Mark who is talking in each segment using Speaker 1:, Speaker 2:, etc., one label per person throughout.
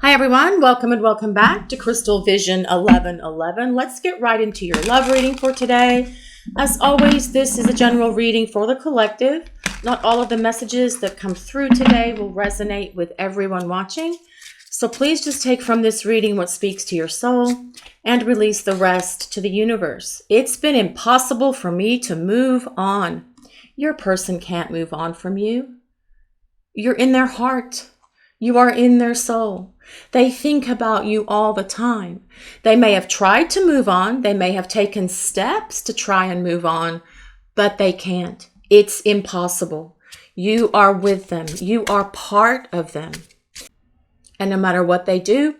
Speaker 1: Hi everyone, welcome and welcome back to Crystal Vision 1111. Let's get right into your love reading for today. As always, this is a general reading for the collective. Not all of the messages that come through today will resonate with everyone watching. So please just take from this reading what speaks to your soul and release the rest to the universe. It's been impossible for me to move on. Your person can't move on from you. You're in their heart. You are in their soul. They think about you all the time. They may have tried to move on. They may have taken steps to try and move on, but they can't. It's impossible. You are with them. You are part of them. And no matter what they do,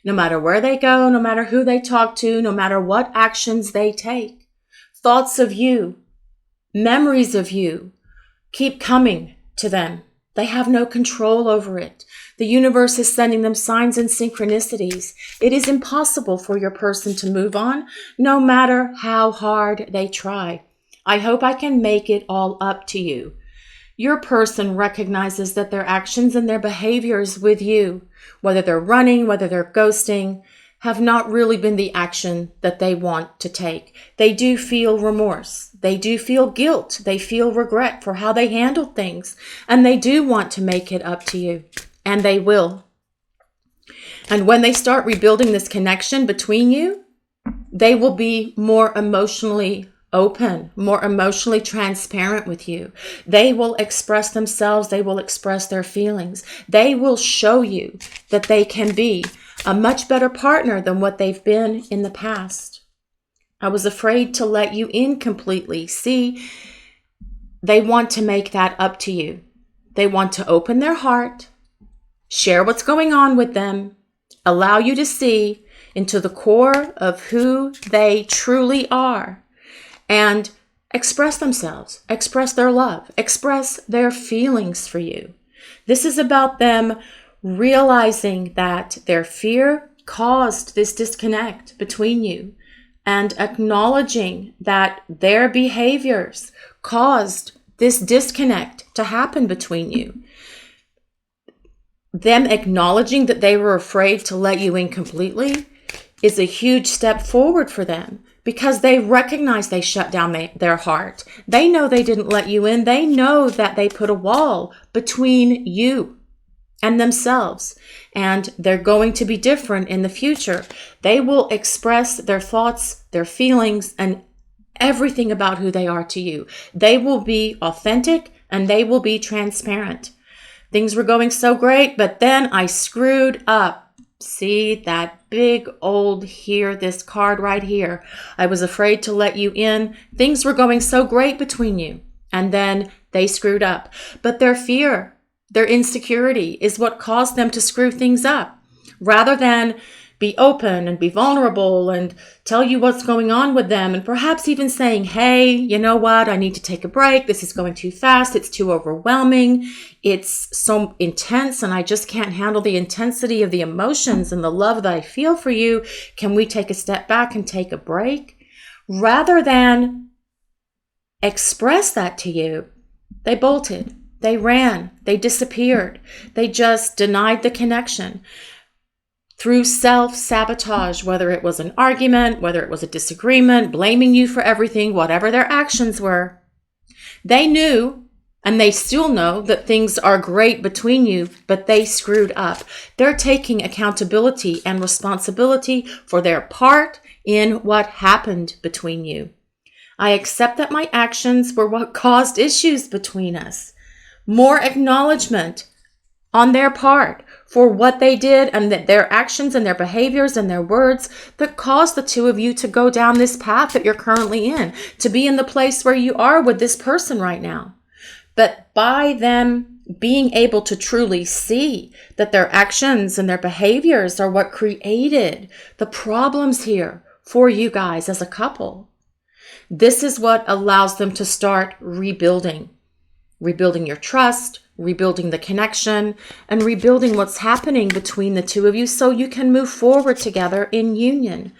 Speaker 1: no matter where they go, no matter who they talk to, no matter what actions they take, thoughts of you, memories of you keep coming to them. They have no control over it. The universe is sending them signs and synchronicities. It is impossible for your person to move on, no matter how hard they try. I hope I can make it all up to you. Your person recognizes that their actions and their behaviors with you, whether they're running, whether they're ghosting, have not really been the action that they want to take. They do feel remorse. They do feel guilt. They feel regret for how they handled things. And they do want to make it up to you. And they will. And when they start rebuilding this connection between you, they will be more emotionally open, more emotionally transparent with you. They will express themselves. They will express their feelings. They will show you that they can be a much better partner than what they've been in the past. I was afraid to let you in completely. See, they want to make that up to you. They want to open their heart, share what's going on with them, allow you to see into the core of who they truly are, and express themselves, express their love, express their feelings for you. This is about them realizing that their fear caused this disconnect between you and acknowledging that their behaviors caused this disconnect to happen between you. Them acknowledging that they were afraid to let you in completely is a huge step forward for them because they recognize they shut down their heart. They know they didn't let you in. They know that they put a wall between you and themselves, and they're going to be different in the future. They will express their thoughts, their feelings, and everything about who they are to you. They will be authentic and they will be transparent. Things were going so great, but then I screwed up. See that big old here, this card right here. I was afraid to let you in. Things were going so great between you, and then they screwed up. But their fear, their insecurity is what caused them to screw things up. Rather than be open and be vulnerable and tell you what's going on with them, and perhaps even saying, hey, you know what? I need to take a break. This is going too fast. It's too overwhelming. It's so intense and I just can't handle the intensity of the emotions and the love that I feel for you. Can we take a step back and take a break? Rather than express that to you, they bolted. They ran, they disappeared, they just denied the connection through self-sabotage, whether it was an argument, whether it was a disagreement, blaming you for everything, whatever their actions were. They knew, and they still know, that things are great between you, but they screwed up. They're taking accountability and responsibility for their part in what happened between you. I accept that my actions were what caused issues between us. More acknowledgement on their part for what they did and that their actions and their behaviors and their words that caused the two of you to go down this path that you're currently in, to be in the place where you are with this person right now. But by them being able to truly see that their actions and their behaviors are what created the problems here for you guys as a couple, this is what allows them to start rebuilding your trust, rebuilding the connection, and rebuilding what's happening between the two of you so you can move forward together in union.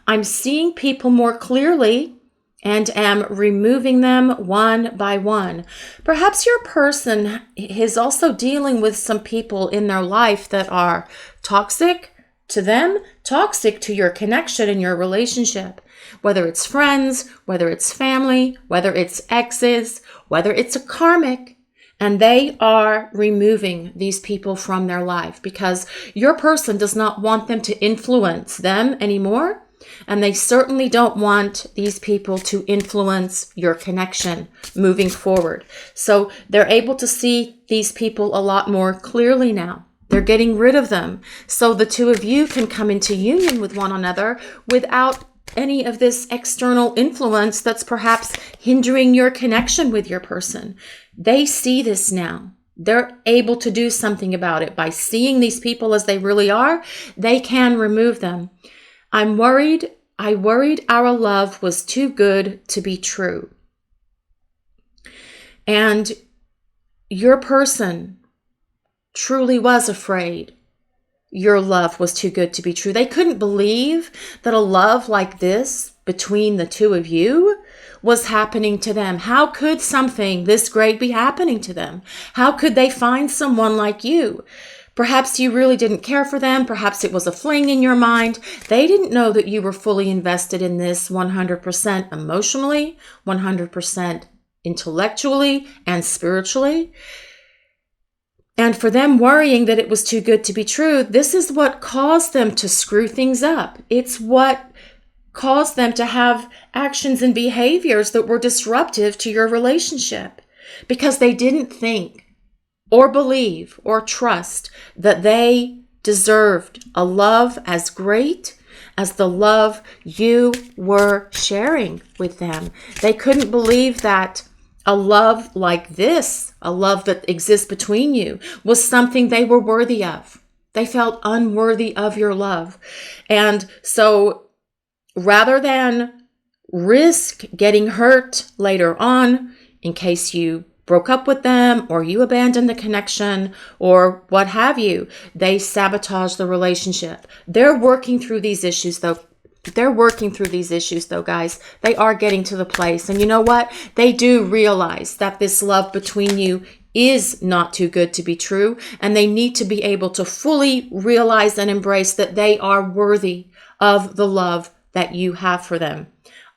Speaker 1: I'm seeing people more clearly and am removing them one by one. Perhaps your person is also dealing with some people in their life that are toxic to them, toxic to your connection and your relationship. Whether it's friends, whether it's family, whether it's exes, whether it's a karmic, and they are removing these people from their life because your person does not want them to influence them anymore. And they certainly don't want these people to influence your connection moving forward. So they're able to see these people a lot more clearly now. They're getting rid of them. So the two of you can come into union with one another without any of this external influence that's perhaps hindering your connection with your person. They see this now. They're able to do something about it. By seeing these people as they really are, they can remove them. I worried our love was too good to be true. And your person truly was afraid your love was too good to be true. They couldn't believe that a love like this between the two of you was happening to them. How could something this great be happening to them? How could they find someone like you? Perhaps you really didn't care for them. Perhaps it was a fling in your mind. They didn't know that you were fully invested in this 100% emotionally, 100% intellectually, and spiritually. And for them worrying that it was too good to be true, this is what caused them to screw things up. It's what caused them to have actions and behaviors that were disruptive to your relationship because they didn't think or believe or trust that they deserved a love as great as the love you were sharing with them. They couldn't believe that a love like this, a love that exists between you, was something they were worthy of. They felt unworthy of your love. And so rather than risk getting hurt later on in case you broke up with them or you abandoned the connection or what have you, they sabotage the relationship. They're working through these issues though. Guys. They are getting to the place. And you know what? They do realize that this love between you is not too good to be true. And they need to be able to fully realize and embrace that they are worthy of the love that you have for them.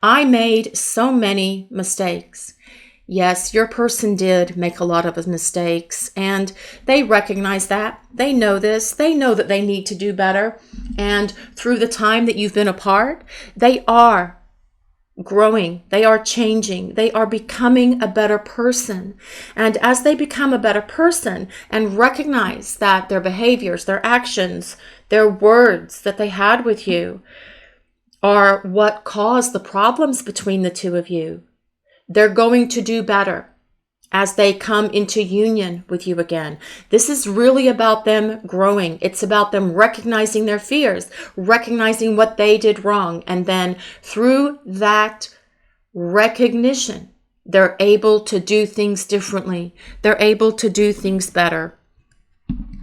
Speaker 1: I made so many mistakes. Yes, your person did make a lot of mistakes, and they recognize that. They know this. They know that they need to do better. And through the time that you've been apart, they are growing. They are changing. They are becoming a better person. And as they become a better person and recognize that their behaviors, their actions, their words that they had with you are what caused the problems between the two of you, they're going to do better as they come into union with you again. This is really about them growing. It's about them recognizing their fears, recognizing what they did wrong. And then through that recognition, they're able to do things differently. They're able to do things better.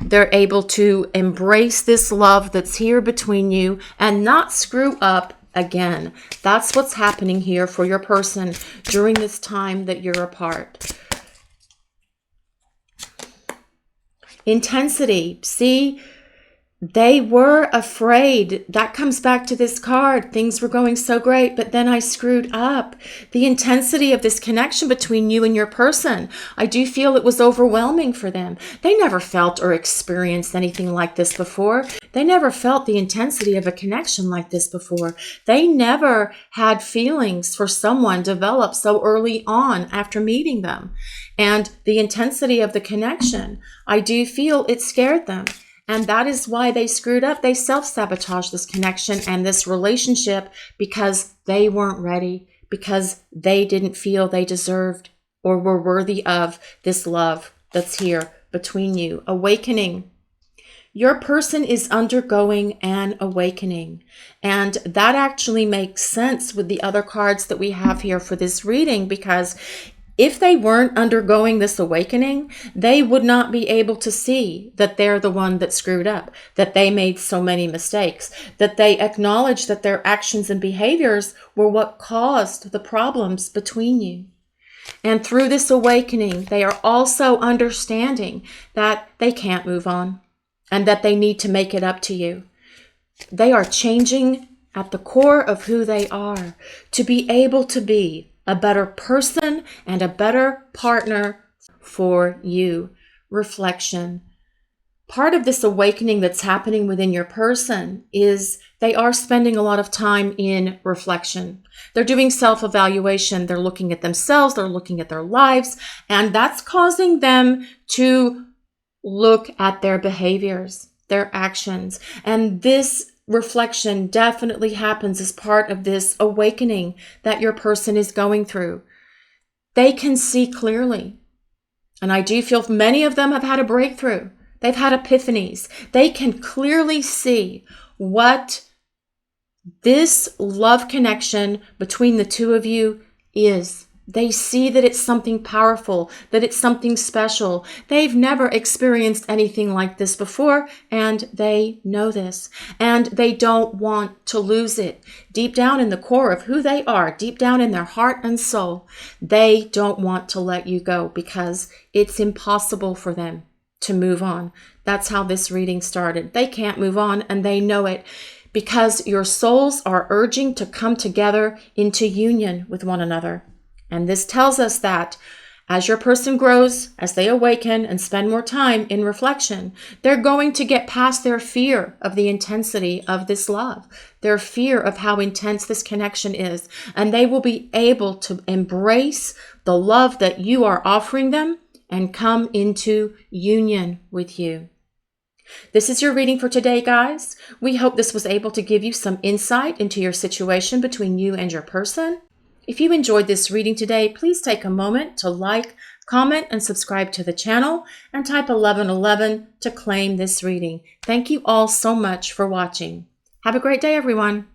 Speaker 1: They're able to embrace this love that's here between you and not screw up again. That's what's happening here for your person during this time that you're apart. Intensity. See, they were afraid. That comes back to this card. Things were going so great, but then I screwed up. The intensity of this connection between you and your person, I do feel it was overwhelming for them. They never felt or experienced anything like this before. They never felt the intensity of a connection like this before. They never had feelings for someone develop so early on after meeting them. And the intensity of the connection, I do feel it scared them. And that is why they screwed up. They self-sabotaged this connection and this relationship because they weren't ready, because they didn't feel they deserved or were worthy of this love that's here between you. Awakening. Your person is undergoing an awakening. And that actually makes sense with the other cards that we have here for this reading, because If they weren't undergoing this awakening, they would not be able to see that they're the one that screwed up, that they made so many mistakes, that they acknowledge that their actions and behaviors were what caused the problems between you. And through this awakening, they are also understanding that they can't move on and that they need to make it up to you. They are changing at the core of who they are to be able to be a better person and a better partner for you. Reflection. Part of this awakening that's happening within your person is they are spending a lot of time in reflection. They're doing self-evaluation. They're looking at themselves. They're looking at their lives. And that's causing them to look at their behaviors, their actions. And this reflection definitely happens as part of this awakening that your person is going through. They can see clearly. And I do feel many of them have had a breakthrough. They've had epiphanies. They can clearly see what this love connection between the two of you is. They see that it's something powerful, that it's something special. They've never experienced anything like this before, and they know this. And they don't want to lose it. Deep down in the core of who they are, deep down in their heart and soul, they don't want to let you go because it's impossible for them to move on. That's how this reading started. They can't move on, and they know it because your souls are urging to come together into union with one another. And this tells us that as your person grows, as they awaken and spend more time in reflection, they're going to get past their fear of the intensity of this love, their fear of how intense this connection is, and they will be able to embrace the love that you are offering them and come into union with you. This is your reading for today, guys. We hope this was able to give you some insight into your situation between you and your person. If you enjoyed this reading today, please take a moment to like, comment, and subscribe to the channel, and type 1111 to claim this reading. Thank you all so much for watching. Have a great day, everyone.